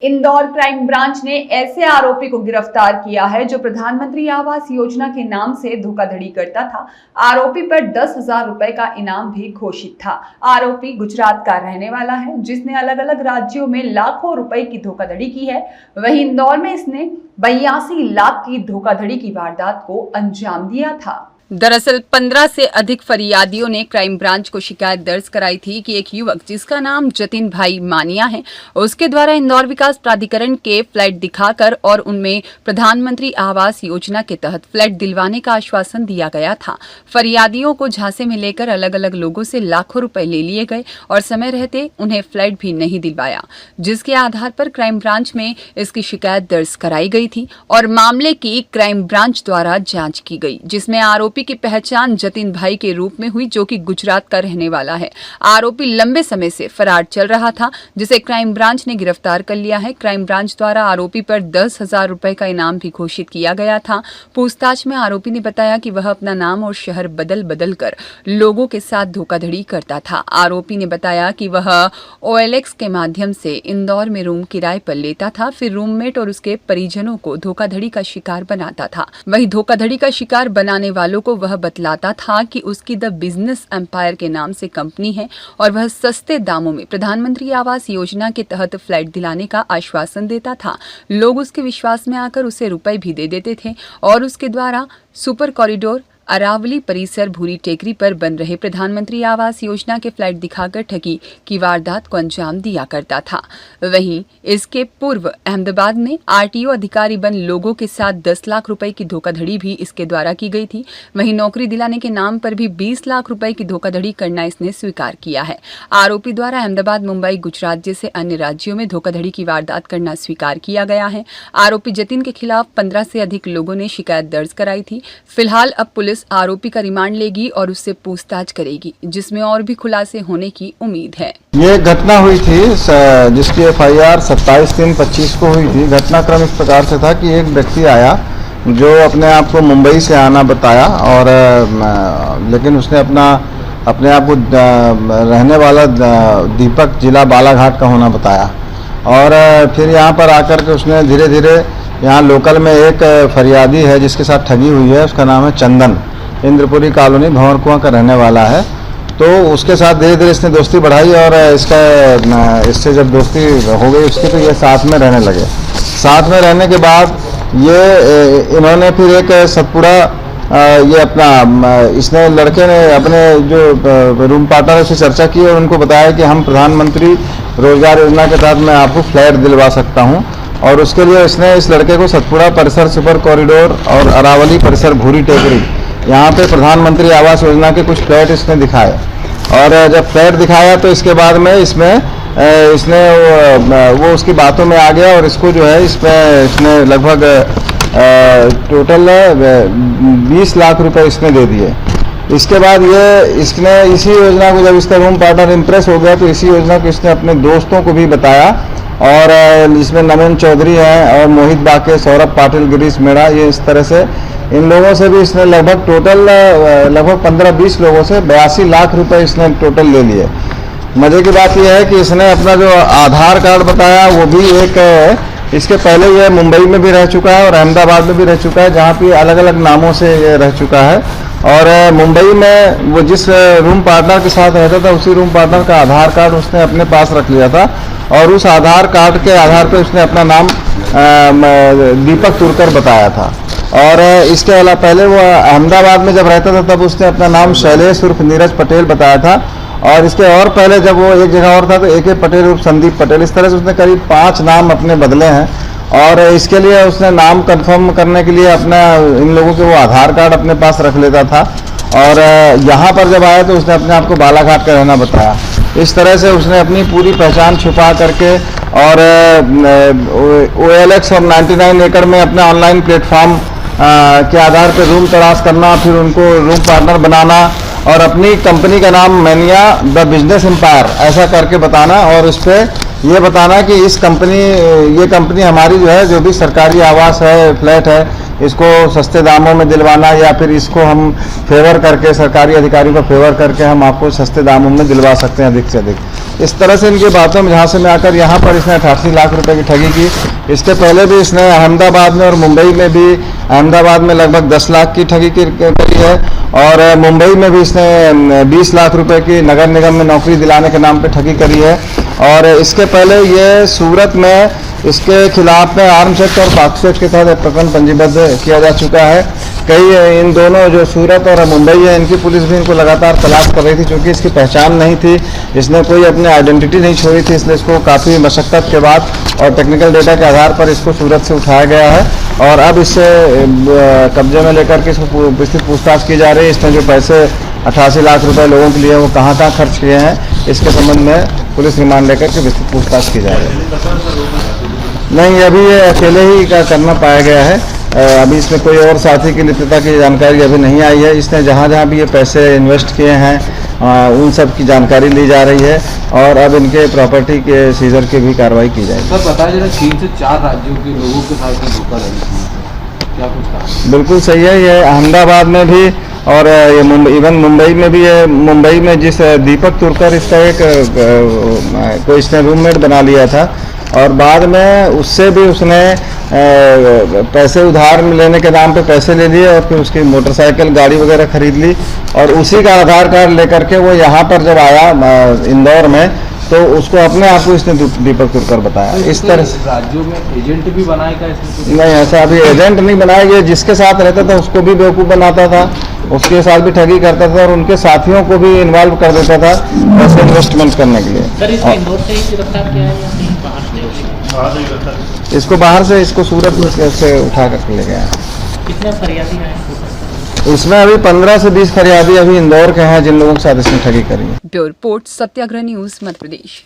Indore crime branch ने ऐसे आरोपी को गिरफ्तार किया है जो प्रधानमंत्री आवास योजना के नाम से धोखाधड़ी करता था। आरोपी पर 10,000 रुपए का इनाम भी घोषित था। आरोपी गुजरात का रहने वाला है जिसने अलग अलग राज्यों में लाखों रुपए की धोखाधड़ी की है। वहीं इंदौर में इसने 82 लाख की धोखाधड़ी की वारदात को अंजाम दिया था। दरअसल 15 से अधिक फरियादियों ने क्राइम ब्रांच को शिकायत दर्ज कराई थी कि एक युवक जिसका नाम जतिन भाई मानिया है, उसके द्वारा इंदौर विकास प्राधिकरण के फ्लैट दिखाकर और उनमें प्रधानमंत्री आवास योजना के तहत फ्लैट दिलवाने का आश्वासन दिया गया था। फरियादियों को झांसे में लेकर अलग अलग लोगों से लाखों रुपए ले लिए गए और समय रहते उन्हें फ्लैट भी नहीं दिलवाया, जिसके आधार पर क्राइम ब्रांच में इसकी शिकायत दर्ज कराई गई थी और मामले की क्राइम ब्रांच द्वारा जाँच की गई, जिसमें आरोपी की पहचान जतिन भाई के रूप में हुई जो कि गुजरात का रहने वाला है। आरोपी लंबे समय से फरार चल रहा था जिसे क्राइम ब्रांच ने गिरफ्तार कर लिया है। क्राइम ब्रांच द्वारा आरोपी पर 10,000 रुपए का इनाम भी घोषित किया गया था। पूछताछ में आरोपी ने बताया कि वह अपना नाम और शहर बदल कर लोगों के साथ धोखाधड़ी करता था। आरोपी ने बताया कि वह OLX के माध्यम से इंदौर में रूम किराए पर लेता था, फिर रूममेट और उसके परिजनों को धोखाधड़ी का शिकार बनाता था। वही धोखाधड़ी का शिकार बनाने वालों को वह बतलाता था कि उसकी द बिजनेस एम्पायर के नाम से कंपनी है और वह सस्ते दामों में प्रधानमंत्री आवास योजना के तहत फ्लैट दिलाने का आश्वासन देता था। लोग उसके विश्वास में आकर उसे रुपए भी दे देते थे और उसके द्वारा सुपर कॉरिडोर अरावली परिसर भूरी टेकरी पर बन रहे प्रधानमंत्री आवास योजना के फ्लैट दिखाकर ठगी की वारदात को अंजाम दिया करता था। वहीं इसके पूर्व अहमदाबाद में RTO अधिकारी बन लोगों के साथ 10 लाख रुपए की धोखाधड़ी भी इसके द्वारा की गई थी। वहीं नौकरी दिलाने के नाम पर भी 20 लाख रुपए की धोखाधड़ी करना इसने स्वीकार किया है। आरोपी द्वारा अहमदाबाद, मुंबई, गुजरात जैसे अन्य राज्यों में धोखाधड़ी की वारदात करना स्वीकार किया गया है। आरोपी जतिन के खिलाफ 15 से अधिक लोगों ने शिकायत दर्ज कराई थी। फिलहाल अब पुलिस आरोपी का रिमांड लेगी और उससे पूछताछ करेगी, जिसमें और भी खुलासे होने की उम्मीद है। ये घटना हुई थी जिसकी FIR 27/3/25 को हुई थी। घटनाक्रम इस प्रकार से था कि एक व्यक्ति आया जो अपने आप को मुंबई से आना बताया और लेकिन उसने अपने आप को रहने वाला दीपक, जिला बालाघाट का होना बताया और फिर यहाँ पर आकर के उसने धीरे धीरे यहाँ लोकल में एक फरियादी है जिसके साथ ठगी हुई है, उसका नाम है चंदन, इंद्रपुरी कॉलोनी, भंवरकुआं का रहने वाला है। तो उसके साथ धीरे धीरे इसने दोस्ती बढ़ाई और इससे जब दोस्ती हो गई उसकी तो ये साथ में रहने लगे। साथ में रहने के बाद इन्होंने फिर एक सतपुड़ा ये इसने लड़के ने अपने जो रूम पार्टनर से चर्चा की और उनको बताया कि हम प्रधानमंत्री रोजगार योजना के तहत मैं आपको फ्लैट दिलवा सकता हूँ और उसके लिए इसने इस लड़के को सतपुड़ा परिसर, सुपर कॉरिडोर और अरावली परिसर भूरी टेकरी यहाँ पे प्रधानमंत्री आवास योजना के कुछ फ्लैट इसने दिखाए और जब फ्लैट दिखाया तो इसके बाद में इसने वो उसकी बातों में आ गया और इसको जो है इसने लगभग टोटल 20 लाख रुपए इसने दे दिए। इसके बाद इसने इसी योजना को, जब इसका रूम पार्टनर इम्प्रेस हो गया तो इसी योजना को इसने अपने दोस्तों को भी बताया और इसमें नवीन चौधरी हैं और मोहित बाके, सौरभ पाटिल, गिरीश मेड़ा, ये इस तरह से इन लोगों से भी इसने लगभग टोटल 15-20 लोगों से 82 लाख रुपए इसने टोटल ले लिए। मज़े की बात यह है कि इसने अपना जो आधार कार्ड बताया वो भी इसके पहले ये मुंबई में भी रह चुका है और अहमदाबाद में भी रह चुका है, जहाँ पे अलग अलग नामों से ये रह चुका है। और मुंबई में वो जिस रूम पार्टनर के साथ रहता था उसी रूम पार्टनर का आधार कार्ड उसने अपने पास रख लिया था और उस आधार कार्ड के आधार पर उसने अपना नाम दीपक तुरकर बताया था। और इसके अलावा पहले वो अहमदाबाद में जब रहता था तब उसने अपना नाम शैलेश उर्फ नीरज पटेल बताया था और इसके और पहले जब वो एक जगह और था तो AK पटेल उर्फ संदीप पटेल, इस तरह से उसने करीब 5 नाम अपने बदले हैं और इसके लिए उसने नाम कंफर्म करने के लिए अपना इन लोगों के वो आधार कार्ड अपने पास रख लेता था और यहाँ पर जब आया तो उसने अपने आप को बालाघाट का रहना बताया। इस तरह से उसने अपनी पूरी पहचान छुपा करके और OLX और 99 एकड़ में अपना ऑनलाइन प्लेटफॉर्म के आधार पर रूम तलाश करना, फिर उनको रूम पार्टनर बनाना और अपनी कंपनी का नाम मैनिया द बिजनेस एम्पायर ऐसा करके बताना और उस पर ये बताना कि ये कंपनी हमारी जो है, जो भी सरकारी आवास है, फ्लैट है, इसको सस्ते दामों में दिलवाना या फिर इसको हम फेवर करके, सरकारी अधिकारियों को फेवर करके हम आपको सस्ते दामों में दिलवा सकते हैं अधिक से अधिक। इस तरह से इनकी बातों में झांसे में आकर यहाँ पर इसने 88 लाख रुपए की ठगी की। इसके पहले भी इसने अहमदाबाद में और मुंबई में भी, अहमदाबाद में लगभग 10 लाख की ठगी करी है और मुंबई में भी इसने 20 लाख रुपए की नगर निगम में नौकरी दिलाने के नाम पे ठगी करी है। और इसके पहले ये सूरत में इसके खिलाफ में आर्म्स एक्ट और पॉक्सो एक्ट के तहत एक प्रकरण पंजीबद्ध किया जा चुका है। कई इन दोनों जो सूरत और मुंबई है, इनकी पुलिस भी इनको लगातार तलाश कर रही थी, क्योंकि इसकी पहचान नहीं थी, इसने कोई अपनी आइडेंटिटी नहीं छोड़ी थी, इसलिए इसको काफ़ी मशक्क़त के बाद और टेक्निकल डेटा के आधार पर इसको सूरत से उठाया गया है और अब इससे कब्जे में लेकर के इसको विस्तृत पूछताछ की जा रही है। इसने जो पैसे 88 लाख रुपए लोगों के लिए वो कहाँ खर्च किए हैं, इसके संबंध में पुलिस रिमांड लेकर के विस्तृत पूछताछ की जा रही है। नहीं, अभी ये अकेले ही का करना पाया गया है। अभी इसमें कोई और साथी की लिप्तता की जानकारी अभी नहीं आई है। इसने जहाँ भी ये पैसे इन्वेस्ट किए हैं उन सब की जानकारी ली जा रही है और अब इनके प्रॉपर्टी के सीजर की भी कार्रवाई की जाएगी। सर बताया जा रहा है 3 से 4 राज्यों के लोगों के साथ में धोखाधड़ी की है, क्या कुछ कहा? बिल्कुल सही है। ये अहमदाबाद में भी और ये इवन मुंबई में भी है। मुंबई में जिस दीपक तुर्कर इसका एक कोई इसने रूममेट बना लिया था और बाद में उससे भी उसने पैसे उधार लेने के नाम पे पैसे ले लिए और फिर उसकी मोटरसाइकिल गाड़ी वगैरह खरीद ली और उसी का आधार कार्ड लेकर के वो यहाँ पर जब आया इंदौर में तो उसको अपने आप को इसने दीपक तुर्कर बताया। इस तरह से राज्यों में एजेंट भी बनाएगा इसमें? नहीं, ऐसा अभी एजेंट नहीं बनाया। ये जिसके साथ रहता था उसको भी बेवकूफ़ बनाता था, उसके साथ भी ठगी करता था और उनके साथियों को भी इन्वॉल्व कर देता था ऐसे इन्वेस्टमेंट करने के लिए। सर इसको इंदौर से ही गिरफ्तार किया है या कहीं बाहर से? इसको बाहर से, इसको सूरत से उठा करके ले गया। कितने फरियादी हैं? उसमें अभी 15 से 20 फरियादी अभी इंदौर के हैं जिन लोगों के साथ इसने ठगी करी है। ब्यूरो रिपोर्ट, सत्याग्रह न्यूज, मध्य प्रदेश।